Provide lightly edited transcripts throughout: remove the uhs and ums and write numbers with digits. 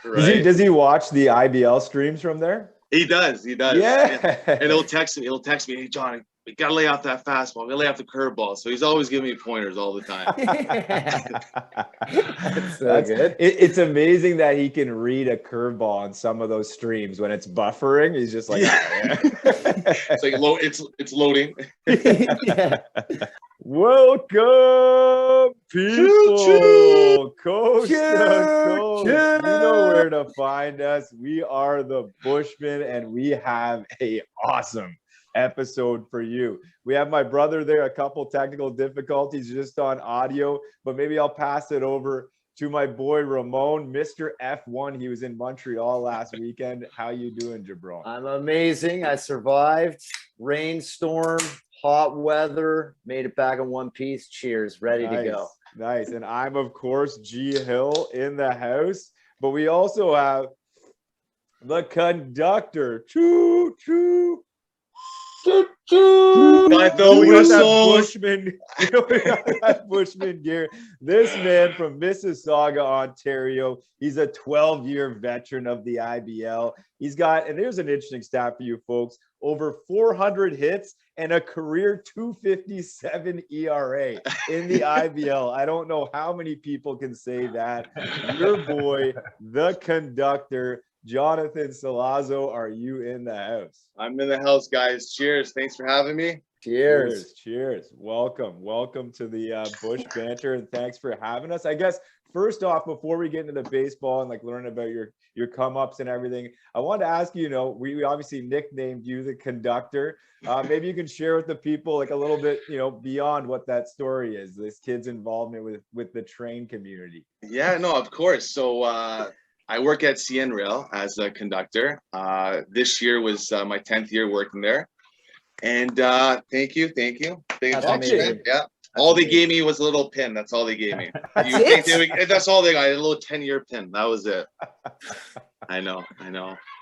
Right. Does he watch the IBL streams from there? He does. Yeah. And he'll text me. Hey, John, we got to lay off that fastball. We got to lay off the curveball. So he's always giving me pointers all the time. That's so good. It's amazing that he can read a curveball on some of those streams when it's buffering. He's just like, yeah. It's like it's loading. Yeah. Welcome, people, Choo-choo. coast to coast. Choo-choo. You know where to find us. We are the Bushmen, and we have a awesome episode for you. We have my brother there, a couple technical difficulties just on audio, but maybe I'll pass it over to my boy Ramon, Mr. F1. He was in Montreal last weekend. How you doing, Jabron? I'm amazing. I survived rainstorm, hot weather, made it back in one piece. Cheers, ready to go. Nice. And I'm, of course, G Hill in the house, but we also have the conductor. Choo, choo. Choo, choo. Got the whistle. We got that Bushman gear. This man from Mississauga, Ontario, he's a 12-year veteran of the IBL. He's got, and here's an interesting stat for you folks, over 400 hits and a career 257 ERA in the IBL. I don't know how many people can say that. Your boy, the conductor, Jonathon Solazzo, are you in the house? I'm in the house, guys. Cheers. Thanks for having me. Cheers. Welcome to the Bush Banter, and thanks for having us. I guess first off, before we get into the baseball and like learn about your come-ups and everything, I wanted to ask you, we obviously nicknamed you the conductor. Maybe you can share with the people like a little bit, beyond what that story is, this kid's involvement with the train community. Yeah, no, of course. So I work at CN Rail as a conductor. This year was my 10th year working there. And thank you. Big accomplishment. Yeah. All they gave me was a little pin. That's all they gave me. That's all they got. A little 10-year pin. That was it. I know.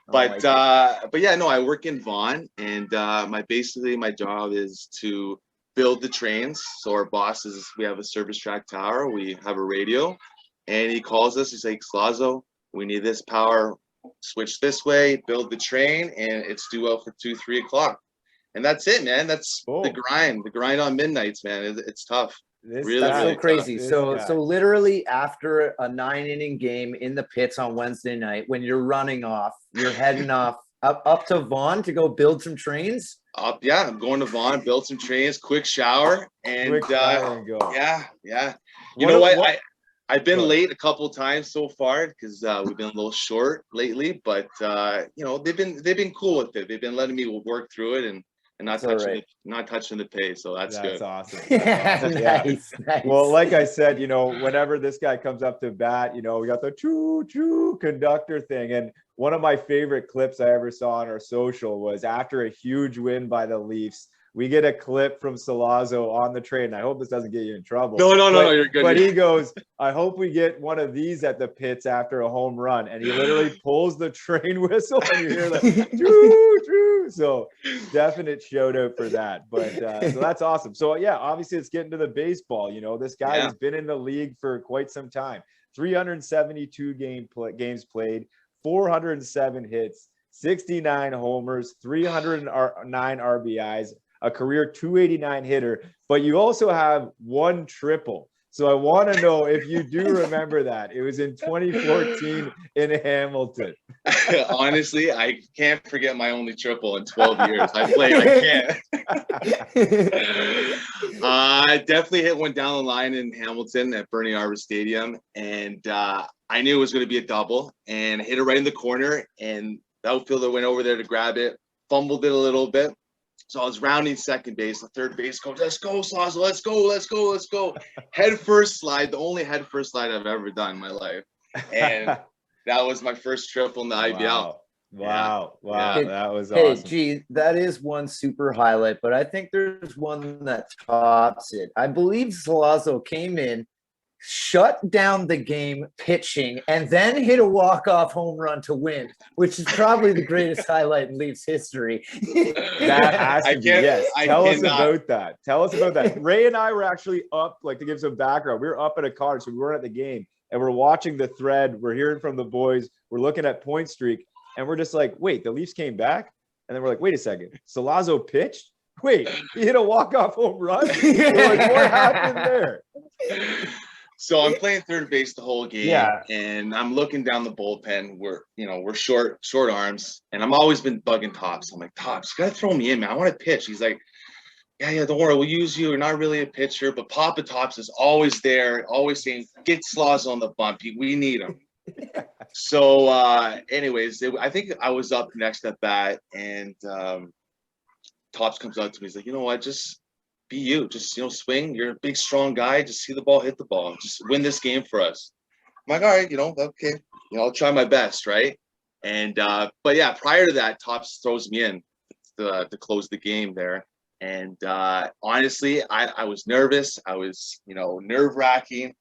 But yeah, no, I work in Vaughan, and my job is to build the trains. So our boss we have a service track tower. We have a radio, and he calls us. He's like, Solazzo, we need this power switch this way, build the train, and it's due out for 2-3 o'clock. And that's it, man. That's the grind on midnights, man. It's tough. That's so crazy. So literally after a 9-inning game in the pits on Wednesday night, when you're running off, you're heading off up to Vaughan to go build some trains. Yeah, I'm going to Vaughan, build some trains, quick shower, and go. Yeah. You know what? I've been late a couple of times so far because we've been a little short lately, but they've been cool with it. They've been letting me work through it and not touching the pay, so that's good. Awesome. Nice. Well, like I said, whenever this guy comes up to bat, we got the choo choo conductor thing, and one of my favorite clips I ever saw on our social was after a huge win by the Leafs. We get a clip from Solazzo on the train. I hope this doesn't get you in trouble. No, you're good. But he goes, I hope we get one of these at the pits after a home run. And he literally pulls the train whistle and you hear that, choo, choo. So definite shout out for that. But so that's awesome. So yeah, obviously it's getting to the baseball. This guy has been in the league for quite some time. 372 games played, 407 hits, 69 homers, 309 RBIs, a career 289 hitter, but you also have one triple. So I want to know if you do remember that. It was in 2014 in Hamilton. Honestly, I can't forget my only triple in 12 years. I can't. I definitely hit one down the line in Hamilton at Bernie Arbor Stadium, and I knew it was going to be a double, and I hit it right in the corner, and the outfielder went over there to grab it, fumbled it a little bit. So I was rounding second base. The third base coach, let's go, Solazzo, let's go. Head first slide, the only head first slide I've ever done in my life. And that was my first triple in the IBL. Wow. Yeah. That was awesome. Hey, that is one super highlight, but I think there's one that tops it. I believe Solazzo came in, shut down the game pitching, and then hit a walk-off home run to win, which is probably the greatest highlight in Leafs history. That has to be, yes. Tell us about that. Ray and I were actually up, like to give some background, we were up at a cottage, so we weren't at the game. and we're watching the thread. We're hearing from the boys. We're looking at point streak, and we're just like, wait, the Leafs came back? And then we're like, wait a second, Solazzo pitched? Wait, he hit a walk-off home run? We're like, what happened there? So I'm playing third base the whole game, Yeah. and I'm looking down the bullpen. We're short arms, and I'm always been bugging Tops. I'm like, Tops, you gotta throw me in, man. I want to pitch. He's like, yeah, don't worry, we'll use you. You're not really a pitcher, but Papa Tops is always there, always saying, get Solazzo on the bump. We need him. So, anyways, I think I was up next at bat, and Tops comes out to me. He's like, you know what, just be you. Just, swing. You're a big, strong guy. Just see the ball, hit the ball. Just win this game for us. I'm like, all right, okay. I'll try my best, right? And, but yeah, prior to that, Tops throws me in to close the game there. And honestly, I was nervous. I was, nerve-wracking.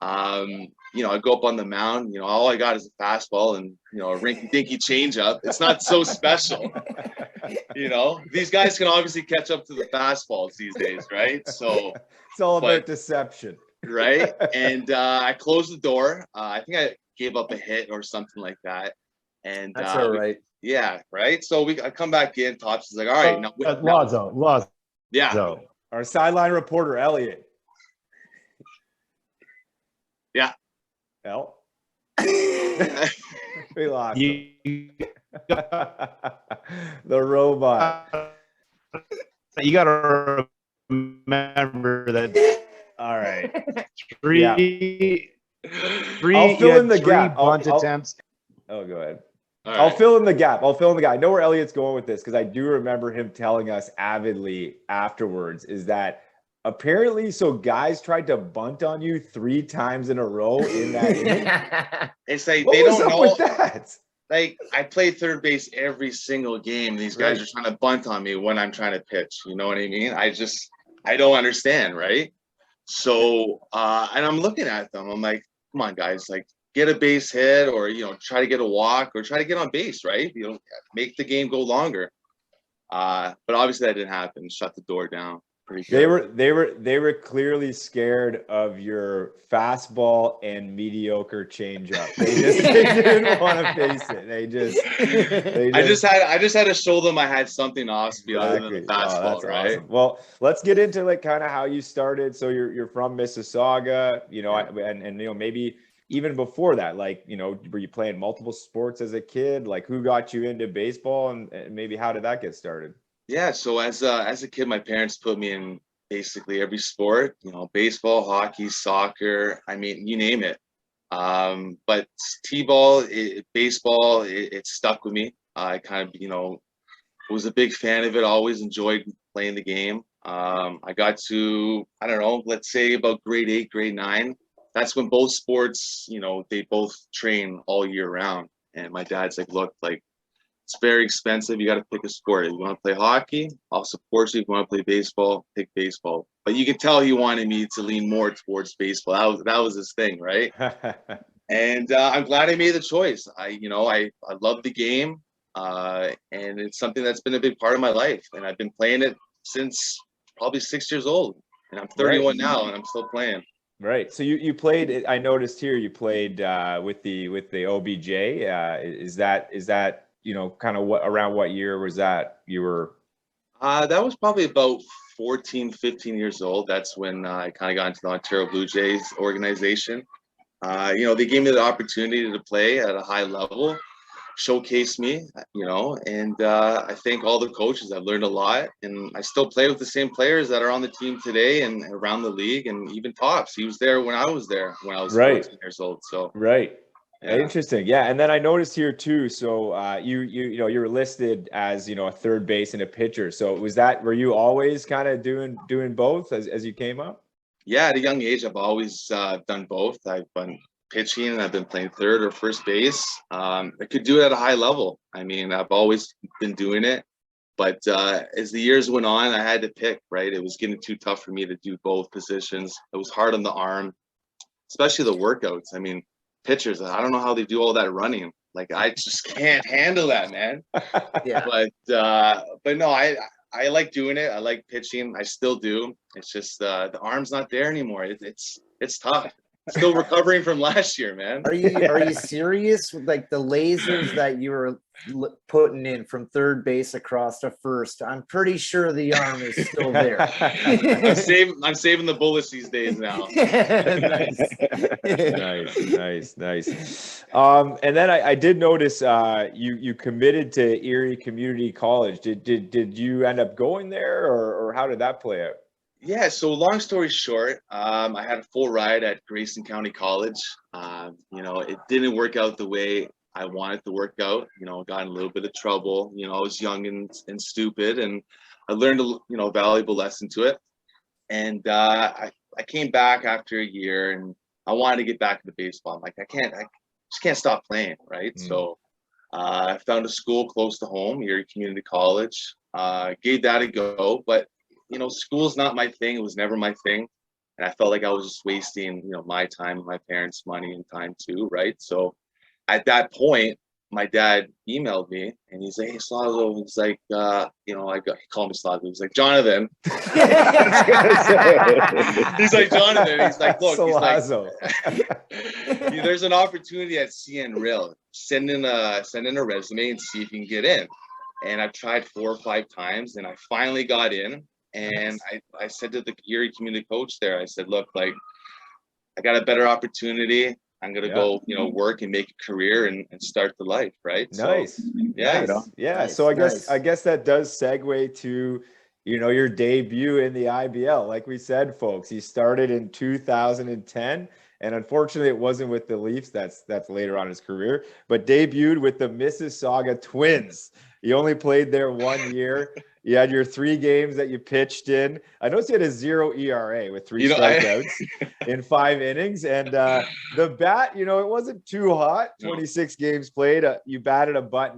I go up on the mound, all I got is a fastball and, a rinky-dinky changeup. It's not so special. These guys can obviously catch up to the fastballs these days, right? So it's all about deception. Right. And I closed the door. I think I gave up a hit or something like that. And That's all right. Yeah, right. So I come back in. Tops is like, all right, now Lazzo. Yeah. So Our sideline reporter, Elliot. Yeah. El? We lost him. The robot. You gotta remember that. All right. Three. I'll fill in the three gap. bunt attempts. Oh, go ahead. All I'll right. fill in the gap. I know where Elliot's going with this because I do remember him telling us avidly afterwards is that apparently, so guys tried to bunt on you 3 times in a row in that inning. It's like What they was don't up know. with that? Like I play third base every single game. These guys are trying to bunt on me when I'm trying to pitch. You know what I mean? I don't understand, right? So and I'm looking at them. I'm like, come on, guys, like get a base hit or try to get a walk or try to get on base, right? Make the game go longer. But obviously that didn't happen. Shut the door down. They were clearly scared of your fastball and mediocre changeup. They didn't want to face it. I just had to show them I had something off speed other than the fastball, that's right? awesome. Well, let's get into like kind of how you started. So you're from Mississauga, and maybe even before that, like were you playing multiple sports as a kid? Like who got you into baseball, and maybe how did that get started? Yeah, so as a kid, my parents put me in basically every sport, baseball, hockey, soccer, I mean, you name it. But T-ball, baseball, it stuck with me. I kind of, was a big fan of it, always enjoyed playing the game. I got to, I don't know, let's say about grade 8, grade 9. That's when both sports, they both train all year round. And my dad's like, look, like, it's very expensive. You got to pick a sport. If you want to play hockey, I'll support you. If you want to play baseball, pick baseball. But you can tell he wanted me to lean more towards baseball. That was his thing, right? And I'm glad I made the choice. I love the game, and it's something that's been a big part of my life. And I've been playing it since probably 6 years old. And I'm 31 now, and I'm still playing. Right. So you played. I noticed here you played with the OBJ. Is that kind of around what year was that you were? That was probably about 14, 15 years old. That's when I kind of got into the Ontario Blue Jays organization. They gave me the opportunity to play at a high level, showcase me, and I thank all the coaches. I've learned a lot, and I still play with the same players that are on the team today and around the league, and even Tops. He was there when I was there when I was 14 years old. So right. Yeah. Interesting. Yeah. And then I noticed here too. So you were listed as, a third base and a pitcher. So were you always kind of doing both as you came up? Yeah. At a young age, I've always done both. I've been pitching and I've been playing third or first base. I could do it at a high level. I mean, I've always been doing it. But as the years went on, I had to pick, right? It was getting too tough for me to do both positions. It was hard on the arm, especially the workouts. I mean, pitchers, I don't know how they do all that running. Like I just can't handle that, man. Yeah. But no, I like doing it. I like pitching. I still do. It's just the arm's not there anymore. It's tough. Still recovering from last year, man. Are you serious? Like the lasers that you were putting in from third base across to first, I'm pretty sure the arm is still there. I'm saving the bullets these days now. Nice. And then I did notice you committed to Erie Community College. Did you end up going there, or how did that play out? Yeah, so long story short, I had a full ride at Grayson County College. It didn't work out the way I wanted to work out. Got in a little bit of trouble. I was young and stupid, and I learned a valuable lesson to it. And I came back after a year, and I wanted to get back into baseball. I'm like, I just can't stop playing, right? So I found a school close to home, Erie Community College. Gave that a go, but school's not my thing. It was never my thing. And I felt like I was just wasting, my time and my parents' money and time too, right? So at that point, my dad emailed me and he's like, "Hey, Solazzo," he's like, he called me Solazzo. He's like, "Jonathan." He's like, "Jonathan." He's like, "Look," Solazzo. he's like, "There's an opportunity at CN Rail. Send in a resume and see if you can get in." And I've tried 4 or 5 times, and I finally got in. And I said to the Erie community coach there, I said, "Look, like, I got a better opportunity. I'm gonna go, work and make a career and start the life, right?" Nice. So, yeah, Nice. So I guess that does segue to, your debut in the IBL. Like we said, folks, he started in 2010, and unfortunately, it wasn't with the Leafs. That's later on in his career, but debuted with the Mississauga Twins. You only played there 1 year. You had your 3 games that you pitched in. I noticed you had a 0 ERA with 3 strikeouts in 5 innings. And the bat, it wasn't too hot. 26 games played. You batted a buck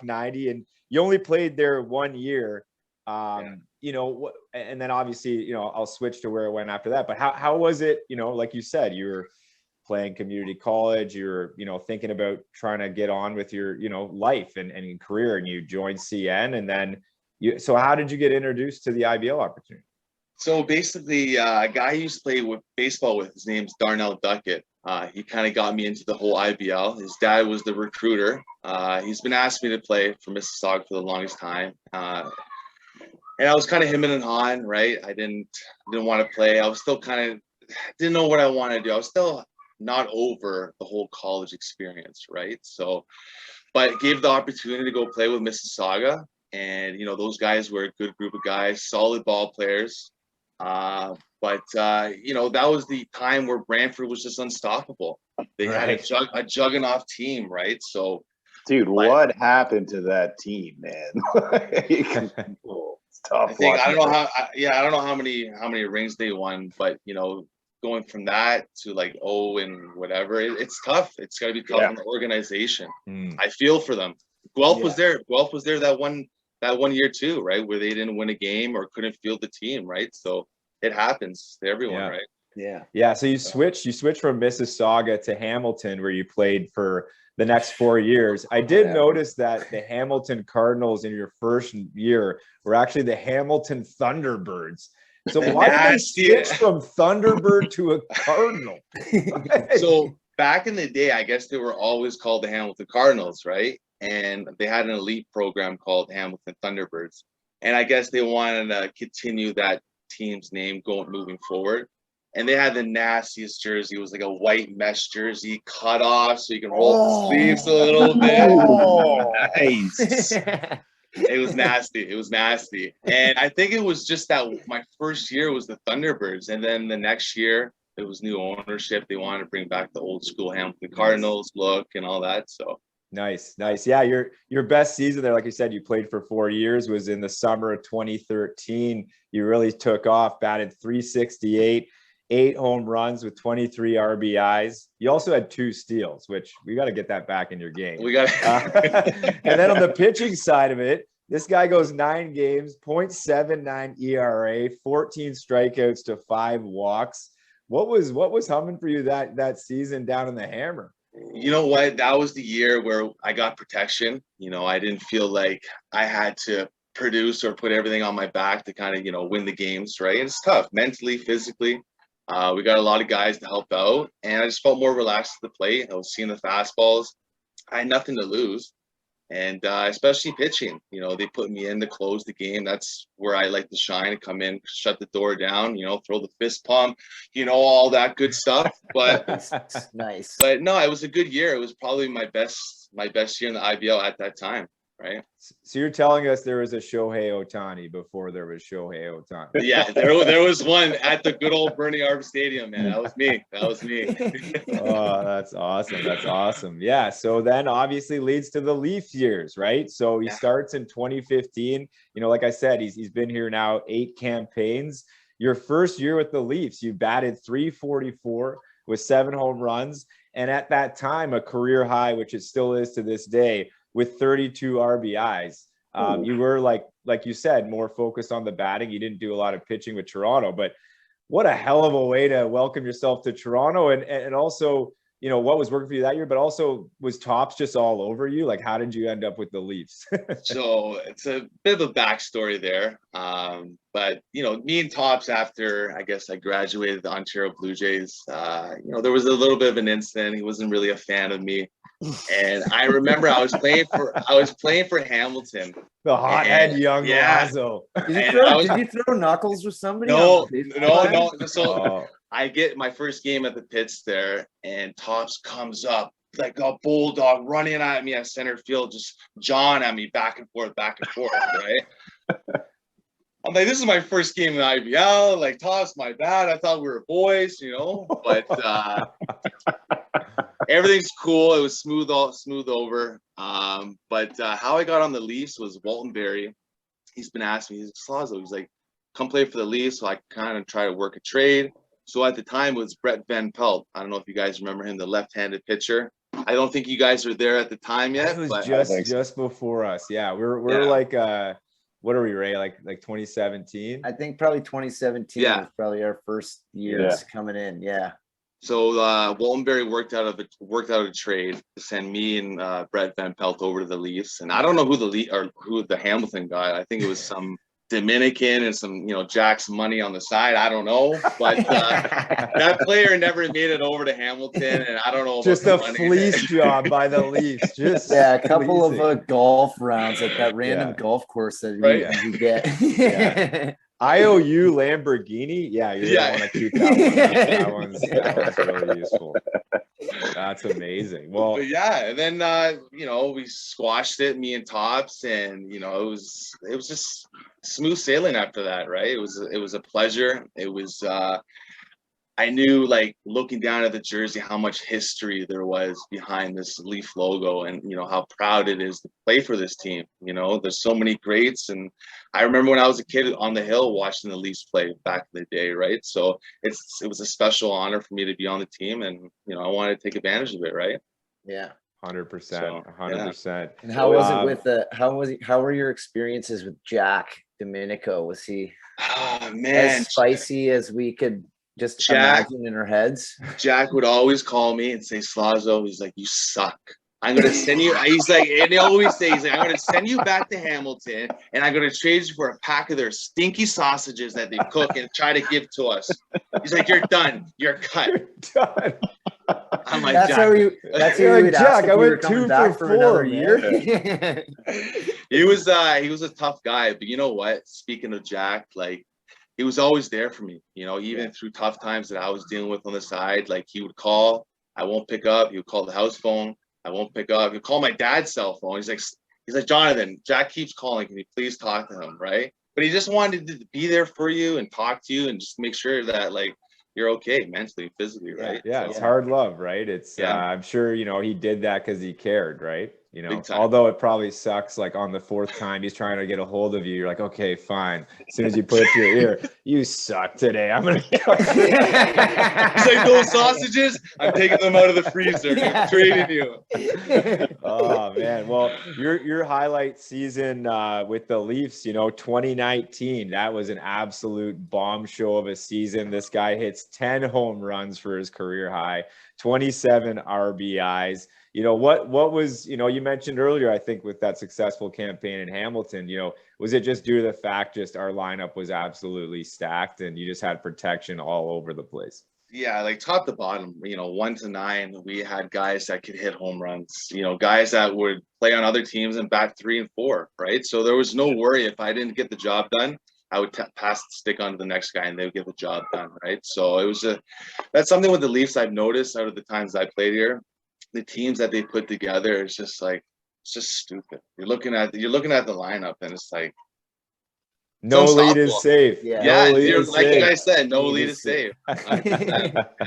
90, and you only played there 1 year. And then obviously, I'll switch to where it went after that. But how was it? Like you said, you were playing community college, you're thinking about trying to get on with your life and career, and you joined CN, and then so how did you get introduced to the IBL opportunity? So basically, a guy I used to play with baseball with, his name's Darnell Duckett. He kind of got me into the whole IBL. His dad was the recruiter. He's been asking me to play for Mississauga for the longest time. And I was kind of hemming and hawing, right? I didn't want to play. I was still didn't know what I wanted to do. I was still not over the whole college experience, right? So, but gave the opportunity to go play with Mississauga. And, those guys were a good group of guys, solid ball players. But that was the time where Brantford was just unstoppable. They had a juggernaut team, right? So, dude, what happened to that team, man? It's tough. I don't know how many rings they won, but going from that to like and whatever, it's tough. It's got to be tough on the organization. I feel for them. Guelph was there. Guelph was there that one year too, right? Where they didn't win a game or couldn't field the team, right? So it happens to everyone, right? Yeah. So you switched from Mississauga to Hamilton, where you played for the next 4 years. I did notice that the Hamilton Cardinals in your first year were actually the Hamilton Thunderbirds. So why did they switch from Thunderbird to a Cardinal? So back in the day, I guess they were always called the Hamilton Cardinals, right? And they had an elite program called Hamilton Thunderbirds. And I guess they wanted to continue that team's name moving forward. And they had the nastiest jersey. It was like a white mesh jersey cut off so you can roll the sleeves a little bit. Nice. It was nasty. And I think it was just that my first year was the Thunderbirds. And then the next year, it was new ownership. They wanted to bring back the old school Hamilton Cardinals look and all that. So Nice. Yeah, your best season there, like you said, you played for 4 years, was in the summer of 2013. You really took off, batted .368, 8 home runs with 23 RBIs. You also had 2 steals, which we got to get that back in your game. We got and then on the pitching side of it, this guy goes 9 games, .79 ERA, 14 strikeouts to 5 walks. What was humming for you that season down in the Hammer? You know what? That was the year where I got protection. I didn't feel like I had to produce or put everything on my back to kind of, win the games, right? And it's tough mentally, physically. We got a lot of guys to help out, and I just felt more relaxed at the plate. I was seeing the fastballs. I had nothing to lose. And especially pitching, you know, they put me in to close the game. That's where I like to shine, come in, shut the door down, you know, throw the fist pump, you know, all that good stuff. But Nice. but no, it was a good year. It was probably my best year in the IBL at that time, right? So you're telling us there was a Shohei Ohtani before there was Shohei Ohtani? Yeah, there was one at the good old Bernie Arp Stadium, man. That was me. That was me. Oh, that's awesome. That's awesome. Yeah. So then obviously leads to the Leaf years, right? So he starts in 2015. You know, like I said, he's been here now 8 campaigns. Your first year with the Leafs, you batted .344 with 7 home runs. And at that time, a career high, which it still is to this day, with 32 RBIs. You were like you said, more focused on the batting. You didn't do a lot of pitching with Toronto, but what a hell of a way to welcome yourself to Toronto. And also, you know, what was working for you that year, but also was Tops just all over you? Like, how did you end up with the Leafs? So it's a bit of a backstory there. But, you know, me and Tops, after I guess I graduated the Ontario Blue Jays, you know, there was a little bit of an incident. He wasn't really a fan of me. And I remember I was playing for Hamilton. The hothead young Lazzo. Did you throw knuckles with somebody? No. So I get my first game at the pits there, and Tops comes up like a bulldog running at me at center field, just jawing at me back and forth, right? I'm like, this is my first game in the IBL. Like, Tops, my bad. I thought we were boys, you know, but everything's cool. It was smooth over. But how I got on the Leafs was Walton Berry. He's been asking me, he's like, Solazzo, he's like, come play for the Leafs, so I kind of try to work a trade. So at the time it was Brett Van Pelt. I don't know if you guys remember him, the left-handed pitcher. I don't think you guys were there at the time yet. It was just before us. Yeah, we're like what are we, Ray? Like 2017? I think probably 2017 was probably our first years coming in. Yeah. So Walton Berry worked out a trade to send me and Brett Van Pelt over to the Leafs, and I don't know who the Hamilton guy. I think it was some Dominican and some, you know, Jack's money on the side. I don't know, but that player never made it over to Hamilton, and I don't know. Just a fleece job by the Leafs. Just a couple of golf rounds at that random golf course that you get. IOU Lamborghini. Yeah, you're gonna want to keep that one. That one's really useful. That's amazing. Well, but yeah, and then you know, we squashed it, me and Tops, and you know, it was just smooth sailing after that, right? It was a pleasure. It was I knew, like, looking down at the jersey, how much history there was behind this Leaf logo, and you know how proud it is to play for this team. You know, there's so many greats, and I remember when I was a kid on the hill watching the Leafs play back in the day, right? So it was a special honor for me to be on the team, and you know, I wanted to take advantage of it, right? Yeah, 100%, 100%. And how was it with how were your experiences with Jack Domenico? Was he as spicy as we could just imagine in our heads? Jack would always call me and say, Solazzo, he's like, you suck. I'm going to send you, he's like, and he always say, he's like, I'm going to send you back to Hamilton, and I'm going to trade you for a pack of their stinky sausages that they cook and try to give to us. He's like, you're done. You're cut. You're done. I'm like, that's how you would Jack, ask I went if 2 back for 4 another year. He was a tough guy, but you know what? Speaking of Jack, like, he was always there for me, you know, even through tough times that I was dealing with on the side. Like, he would call, I won't pick up. He would call the house phone, I won't pick up. He'd call my dad's cell phone. He's like, Jonathon, Jack keeps calling. Can you please talk to him, right? But he just wanted to be there for you and talk to you and just make sure that, like, you're okay mentally, physically, right? Yeah, it's hard love, right? It's I'm sure, you know, he did that because he cared, right? You know, Big time. Although it probably sucks, like on the 4th time he's trying to get a hold of you, you're like, okay, fine. As soon as you put it to your ear, you suck today. I'm gonna He's like, those sausages, I'm taking them out of the freezer. I'm trading you. Oh man. Well, your highlight season with the Leafs, you know, 2019, that was an absolute bombshell of a season. This guy hits 10 home runs for his career high, 27 RBIs. what was, you mentioned earlier, I think with that successful campaign in Hamilton, was it just due to the fact just our lineup was absolutely stacked and you just had protection all over the place? Yeah, like top to bottom, 1 to 9, we had guys that could hit home runs, guys that would play on other teams and bat 3 and 4, right? So there was no worry if I didn't get the job done, I would pass the stick on to the next guy and they would get the job done, right? So it was that's something with the Leafs I've noticed out of the times I played here. The teams that they put together is just like, it's just stupid. You're looking at the lineup and it's like, no lead is unstoppable. safe. Yeah. Yeah, No lead you're, is like you safe. guys said, no Lead lead is is safe.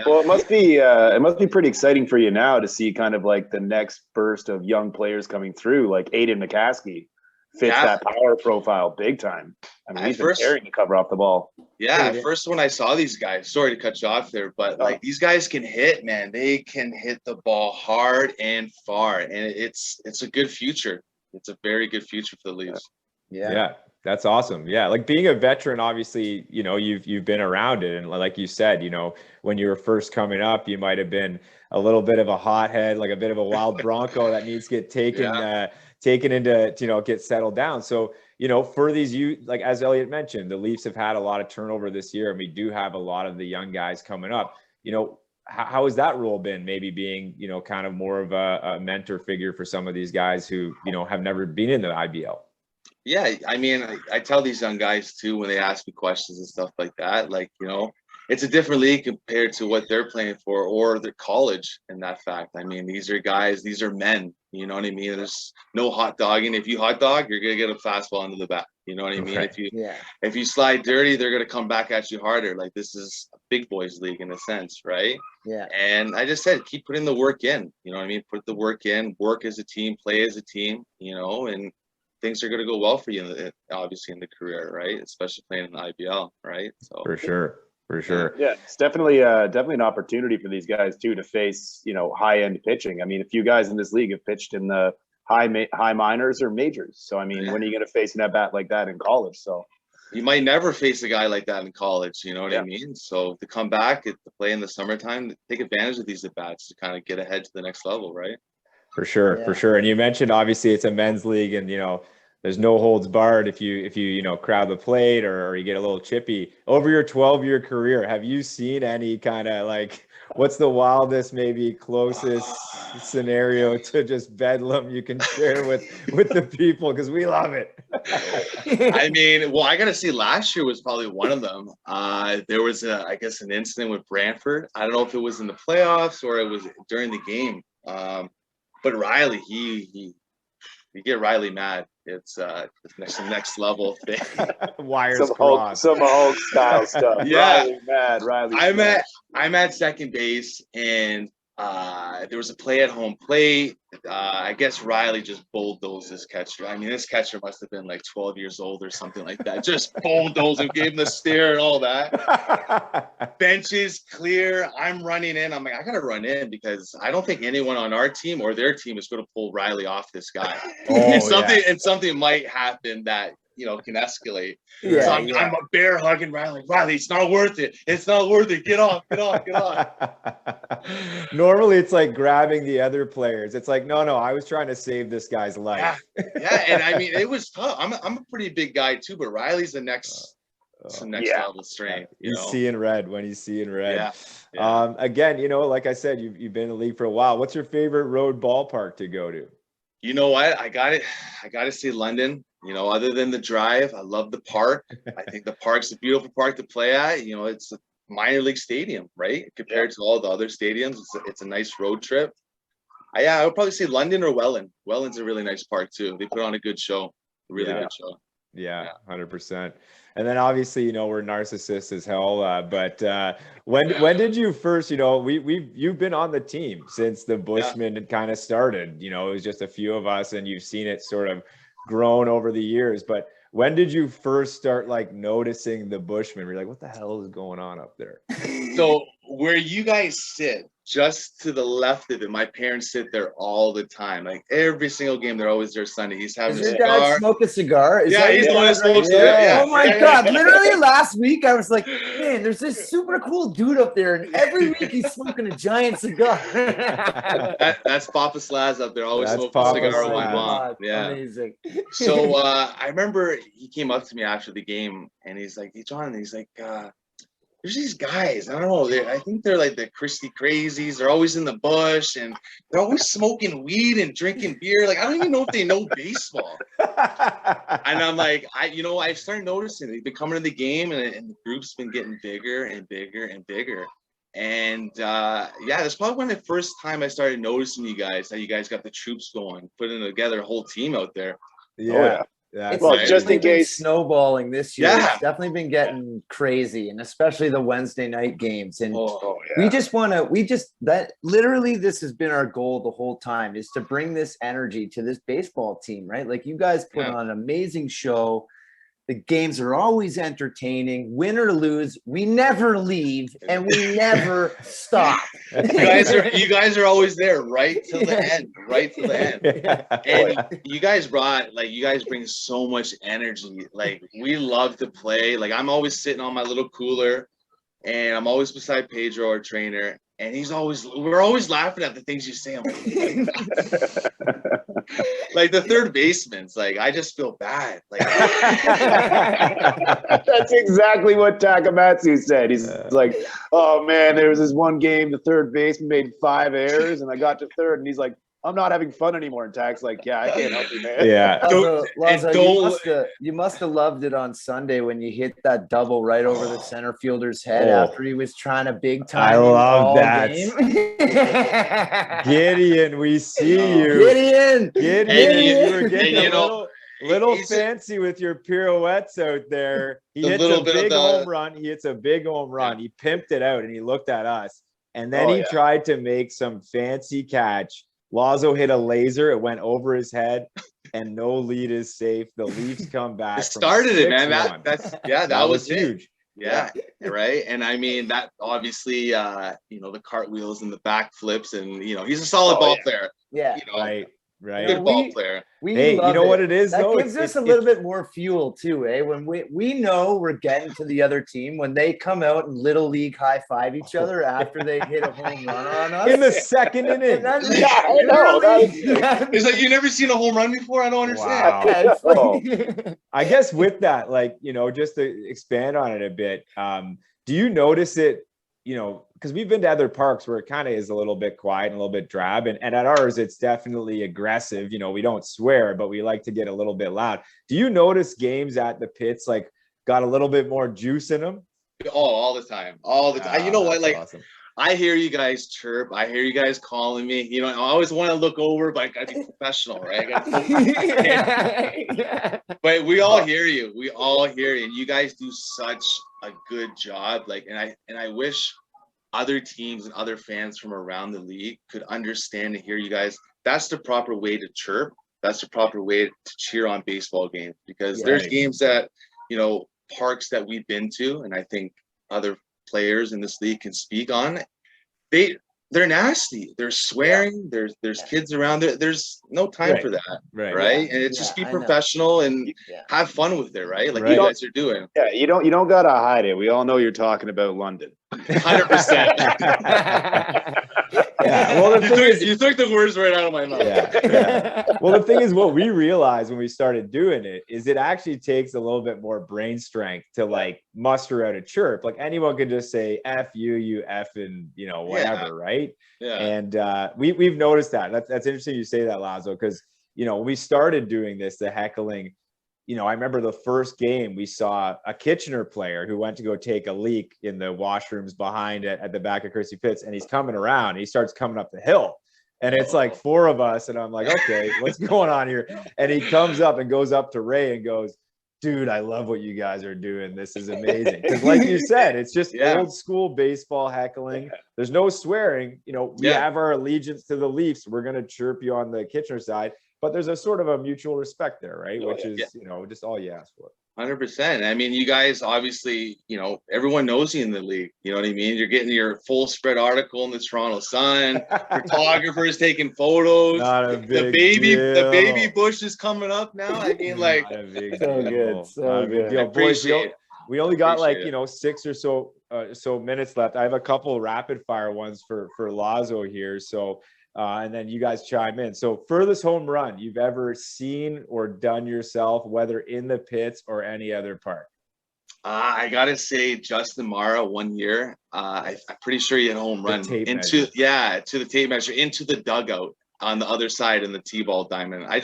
Well, it must be pretty exciting for you now to see kind of like the next burst of young players coming through, like Aiden McCaskey fits Yeah. that power profile big time. I mean, At he's been first- carrying the cover off the ball. Yeah, Dude, at first when I saw these guys, sorry to cut you off there, but like these guys can hit, man. They can hit the ball hard and far, and it's a good future. It's a very good future for the Leafs. Yeah, that's awesome. Yeah, like being a veteran, obviously, you've been around it, and like you said, when you were first coming up, you might have been a little bit of a hothead, like a bit of a wild bronco that needs to get taken into get settled down. So for these, like as Elliot mentioned, the Leafs have had a lot of turnover this year, and we do have a lot of the young guys coming up. How has that role been? Maybe being kind of more of a mentor figure for some of these guys who have never been in the IBL. Yeah, I mean, I tell these young guys too when they ask me questions and stuff like that, like, it's a different league compared to what they're playing for or their college in that fact. I mean, these are guys, these are men, you know what I mean? There's no hot dogging. If you hot dog, you're going to get a fastball into the bat. You know what I mean? Right. If you slide dirty, they're going to come back at you harder. Like this is a big boys league in a sense, right? Yeah. And I just said, keep putting the work in, you know what I mean? Put the work in, work as a team, play as a team, and things are going to go well for you, obviously, in the career, right? Especially playing in the IBL, right? So For sure. Yeah, it's definitely an opportunity for these guys too to face high-end pitching. I mean, a few guys in this league have pitched in the high minors or majors. So I mean, when are you going to face an at bat like that in college? So you might never face a guy like that in college, you know what Yeah. I mean? So to come back to play in the summertime, take advantage of these at bats to kind of get ahead to the next level, right? For sure. Yeah. And you mentioned obviously it's a men's league, and there's no holds barred if you crowd the plate or you get a little chippy. Over your 12-year career, have you seen any kind of like, what's the wildest, maybe closest scenario to just bedlam you can share with the people? Because we love it. I mean, well, I got to see, last year was probably one of them. There was I guess an incident with Brantford. I don't know if it was in the playoffs or it was during the game. But Riley, you get Riley mad. It's next level thing. Wires some crossed. Hulk style stuff. Yeah. Riley mad. Riley. I'm at second base, and there was a play at home plate. I guess Riley just bulldozed this catcher. I mean, this catcher must have been like 12 years old or something like that. Just bulldozed him, gave him the stare and all that. Benches clear. I'm running in. I'm like, I gotta run in because I don't think anyone on our team or their team is going to pull Riley off this guy. And something might happen that can escalate. Yeah, So I'm a bear hugging Riley. Riley, it's not worth it. It's not worth it. Get off. Normally it's like grabbing the other players. It's like, no, I was trying to save this guy's life. Yeah. And I mean, it was tough. I'm a pretty big guy too, but Riley's the next level strength. He's seeing red when he's seeing red. Yeah. Again, like I said, you've been in the league for a while. What's your favorite road ballpark to go to? You know what? I got to see London. Other than the drive, I love the park. I think the park's a beautiful park to play at. It's a minor league stadium, right? Compared to all the other stadiums, it's a nice road trip. I would probably say London or Welland. Welland's a really nice park too. They put on a good show, good show. Yeah, 100%. And then obviously, we're narcissists as hell. But when did you first, you've been on the team since the Bushmen had kind of started. It was just a few of us, and you've seen it sort of grown over the years. But when did you first start like noticing the Bushmen? You're like, what the hell is going on up there? So where you guys sit, just to the left of it, my parents sit there all the time. Like every single game, they're always there Sunday. He's having Does a your dad cigar. smoke a cigar? Is Yeah, that he's your the one dad that right smokes there? it. Yeah. Oh my Yeah. God. Literally last week, I was like, man, there's this super cool dude up there. And every week he's smoking a giant cigar. That's Papa Slaz up there, always That's smoking a Papa cigar all Slaz. long. Yeah. Amazing. So I remember he came up to me after the game and he's like, "Hey, John," he's like, there's these guys. I don't know. I think they're like the Christie Crazies. They're always in the bush and they're always smoking weed and drinking beer. Like, I don't even know if they know baseball." And I'm like, I started noticing they've been coming to the game and the group's been getting bigger and bigger and bigger. And yeah, that's probably when the first time I started noticing you guys, how you guys got the troops going, putting together a whole team out there. Yeah. It's Well, Right. just in definitely been case. snowballing this year. Yeah. It's definitely been getting crazy, and especially the Wednesday night games. And Oh, we yeah. just want to, that literally this has been our goal the whole time, is to bring this energy to this baseball team, right? Like you guys put Yeah. on an amazing show. The games are always entertaining, win or lose. We never leave and we never stop. You guys are always there right till the end, right till the end. And you guys bring so much energy. Like, we love to play. Like, I'm always sitting on my little cooler and I'm always beside Pedro, our trainer, and we're always laughing at the things you say. I'm like the third baseman's like, I just feel bad. Like, That's exactly what Takamatsu said. He's like, "Oh man, there was this one game, the third baseman made 5 errors, and I got to third, and he's like, I'm not having fun anymore." And Tak's like, "Yeah, I can't help you, man." Yeah. Lazo, you must have loved it on Sunday when you hit that double right over the center fielder's head after he was trying to big time. I love all that. game. Gideon, we see you. Gideon. Gideon, you were getting and, a little he's fancy with your pirouettes out there. He The hits little a bit of big the- home run. He hits a big home run. He pimped it out and he looked at us. And then Oh, he yeah. tried to make some fancy catch. Lazo hit a laser. It went over his head, and no lead is safe. The Leafs come back. it started it, man. 6-1. That was huge. Yeah, right. And I mean, that obviously, the cartwheels and the back flips, and he's a solid ball player. Yeah. Right. Good ball player. Hey, you love know what it is, that though? gives us a little bit more fuel too, eh? When we know we're getting to the other team when they come out and little league high five each other after they hit a home run on us. In the second inning. Yeah, I know. It's like, you never seen a home run before. I don't understand. Wow. I guess with that, just to expand on it a bit, do you notice it, because we've been to other parks where it kind of is a little bit quiet and a little bit drab, and at ours, it's definitely aggressive. We don't swear, but we like to get a little bit loud. Do you notice games at the pits, got a little bit more juice in them? Oh, all the time. All the time. You know what? That's Like, awesome. I hear you guys chirp. I hear you guys calling me. I always want to look over, but I gotta be professional, right? But we all hear you. We all hear you. And you guys do such a good job. And I wish other teams and other fans from around the league could understand and hear you guys. That's the proper way to chirp. That's the proper way to cheer on baseball games, because there's games that, parks that we've been to, and I think other players in this league can speak on. They're nasty. They're swearing. There's kids around there. There's no time for that, right? And it's just be professional and have fun with it, right? Like you guys are doing. Yeah, you don't gotta hide it. We all know you're talking about London. 100%. Yeah. Well, the thing is, you took the words right out of my mouth. Yeah. Well, the thing is, what we realized when we started doing it is it actually takes a little bit more brain strength to muster out a chirp. Like, anyone could just say "F you, you effing," whatever, right? Yeah. And we've noticed that. That's interesting you say that, Lazzo, because when we started doing this, the heckling. I remember the first game we saw a Kitchener player who went to go take a leak in the washrooms behind it at the back of Christie Pitts, and he's coming around. He starts coming up the hill, and it's like 4 of us, and I'm like, okay, what's going on here? And he comes up and goes up to Ray and goes, "Dude, I love what you guys are doing. This is amazing." Because like you said, it's just old school baseball heckling. There's no swearing. We have our allegiance to the Leafs. We're going to chirp you on the Kitchener side. but there's a sort of a mutual respect there, right? Oh, Which yeah. is, you know, just all you ask for. 100%. I mean, you guys obviously, you know, everyone knows you in the league. You know what I mean? You're getting your full spread article in the Toronto Sun. Photographers taking photos. Not a The big the baby deal. bush is coming up now. I mean, like, Not a big So deal. good, so Not a big good. deal. I Boys, appreciate it. we only got like, Appreciate it. you know, 6 or so minutes left. I have a couple rapid fire ones for Lazzo here. So and then you guys chime in. So furthest home run you've ever seen or done yourself, whether in the pits or any other park? I gotta say, Justin Mara 1 year. I'm pretty sure he had a home run tape into measure. to the tape measure into the dugout on the other side in the T-ball diamond. It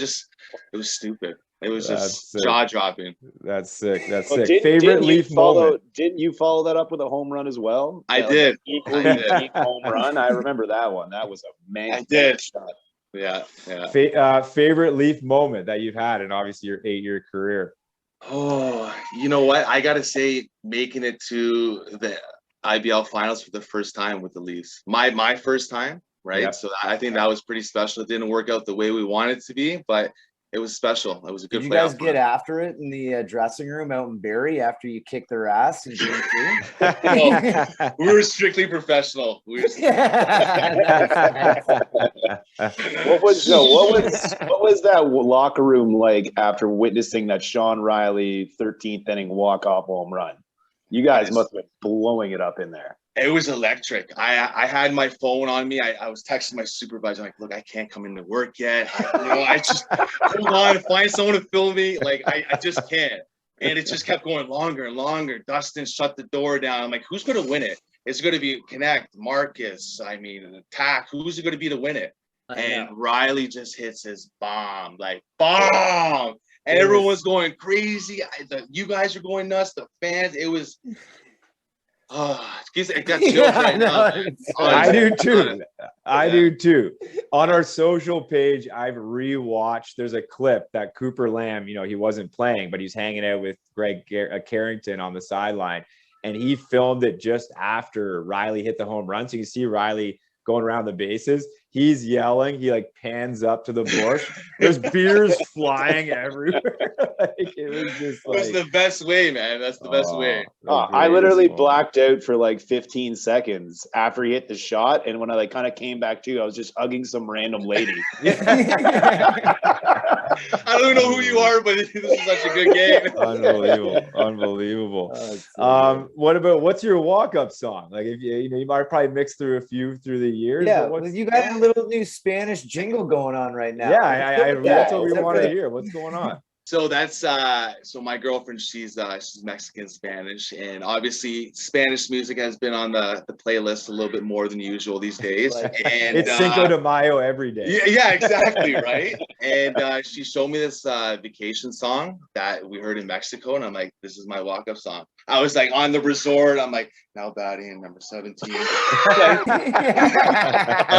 was stupid. It was That's just sick. jaw dropping. That's sick. That's Well, sick. Favorite Leaf moment. Didn't you follow that up with a home run as well? I Like did. an equally I did. deep home run. I remember that one. That was a man. I did. shot. Yeah, yeah. Favorite Leaf moment that you've had in obviously your 8-year career. Oh, you know what? I gotta say, making it to the IBL finals for the first time with the Leafs. My first time, right? Yeah. So I think that was pretty special. It didn't work out the way we wanted it to be, but it was special. It was a good Did you guys playoff get run. after it in the dressing room out in Barrie after you kicked their ass in game 2? We were strictly professional. We were What was that locker room like after witnessing that Sean Riley 13th inning walk-off home run? You guys must have been blowing it up in there. It was electric. I had my phone on me. I was texting my supervisor, like, look, I can't come into work yet. I just hold on, find someone to film me. Like, I just can't. And it just kept going longer and longer. Dustin shut the door down. I'm like, who's going to win it? It's going to be Connect, Marcus, Attack. Who's it going to be to win it? And Riley just hits his bomb, like, bomb. And everyone was going crazy. You guys are going nuts. The fans, it was... it got chills right now. I do too. I do too. On our social page, I've rewatched. There's a clip that Cooper Lamb, you know, he wasn't playing, but he's hanging out with Greg Carrington on the sideline, and he filmed it just after Riley hit the home run. So you can see Riley going around the bases. He's yelling. He like pans up to the bush. There's beers flying everywhere. Like, it was just like, That's the best way, man. That's the best way. I literally blacked out for like 15 seconds after he hit the shot, and when I like kind of came back to, I was just hugging some random lady. I don't know who you are, but this is such a good game. Unbelievable. What's your walk-up song? Like, if you might probably mix through a few through the years. Yeah, well, you got a little new Spanish jingle going on right now. Yeah, that's what we want to hear. What's going on? So that's so my girlfriend, she's Mexican Spanish, and obviously Spanish music has been on the playlist a little bit more than usual these days. And it's Cinco de Mayo every day. Yeah, exactly, right. And she showed me this vacation song that we heard in Mexico, and I'm like, this is my walk-up song. I was like on the resort. I'm like, now batting number 17. I'm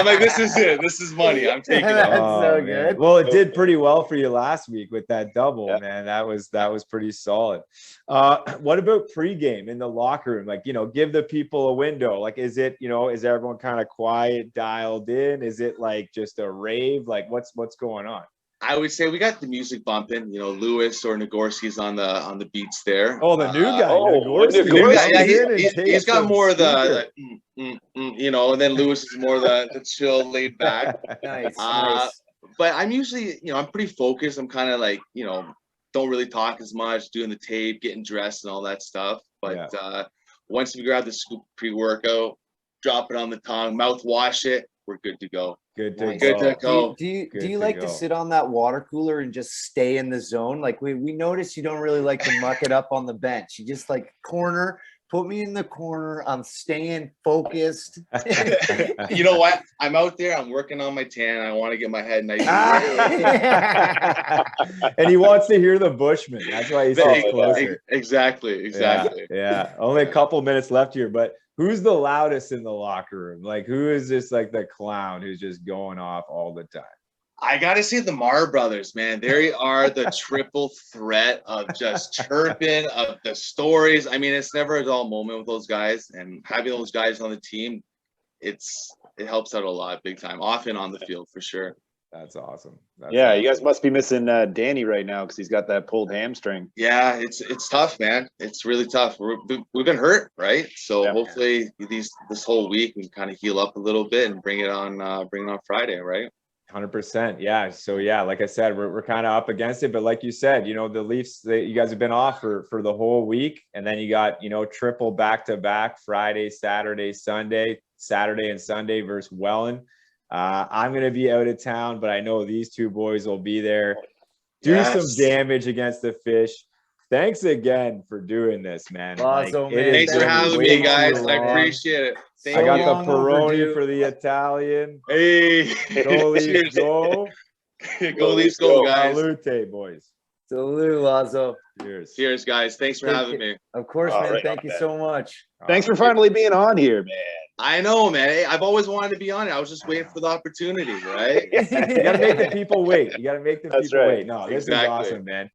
like, this is it. This is money. I'm taking it. That's so good. Well, it did pretty well for you last week with that double, man. That was pretty solid. What about pregame in the locker room? Like, you know, give the people a window. Like, is everyone kind of quiet, dialed in? Is it like just a rave? Like, what's going on? I would say we got the music bumping. You know, Lewis or Nagorski's on the beats there. Oh, the new guy. Nagorski. He's got more of the you know, and then Lewis is more the chill, laid back. Nice. But I'm usually, you know, I'm pretty focused. I'm kind of like, you know, don't really talk as much, doing the tape, getting dressed and all that stuff. But once we grab the scoop pre-workout, drop it on the tongue, mouth wash it, we're good to go. Good to go. Do you like to sit on that water cooler and just stay in the zone? Like we noticed you don't really like to muck it up on the bench. You just like corner, put me in the corner. I'm staying focused. You know what? I'm out there. I'm working on my tan. I want to get my head nice. And he wants to hear the Bushman. That's why he's closer. Exactly. Yeah. Only a couple minutes left here, but who's the loudest in the locker room? Like, who is just like the clown who's just going off all the time? I gotta say the Mar brothers, man. They are the triple threat of just chirping, of the stories. I mean, it's never a dull moment with those guys, and having those guys on the team, it helps out a lot, big time, off and on the field for sure. That's awesome. That's Yeah, awesome. you guys must be missing Danny right now because he's got that pulled hamstring. Yeah, it's tough, man. It's really tough. We've been hurt, right? So Yeah. hopefully this whole week we can kind of heal up a little bit and bring it on Friday, right? 100%. Yeah. So yeah, like I said, we're kind of up against it, but like you said, you know, the Leafs, you guys have been off for the whole week, and then you got, you know, triple back-to-back Friday, Saturday, Saturday and Sunday versus Welland. I'm going to be out of town, but I know these two boys will be there. Do Yes. some damage against the Fish. Thanks again for doing this, man. Lazzo, it man, has Thanks for been having way me, guys. too I long. appreciate it. So I got long the Peroni overdue. for the Italian. Hey, Go Leafs, cheers. go. Go Leafs, go, guys. Salute, boys. Salute, Lazzo. Cheers. Cheers, guys. Thanks for Thank having you. me. Of course, All man. right, Thank you man. so much. Thanks for finally being on here, man. I know, man. Hey, I've always wanted to be on it. I was just waiting for the opportunity, right? You got to make the people wait. You got to make the That's people right. wait. No, this Exactly. is awesome, man.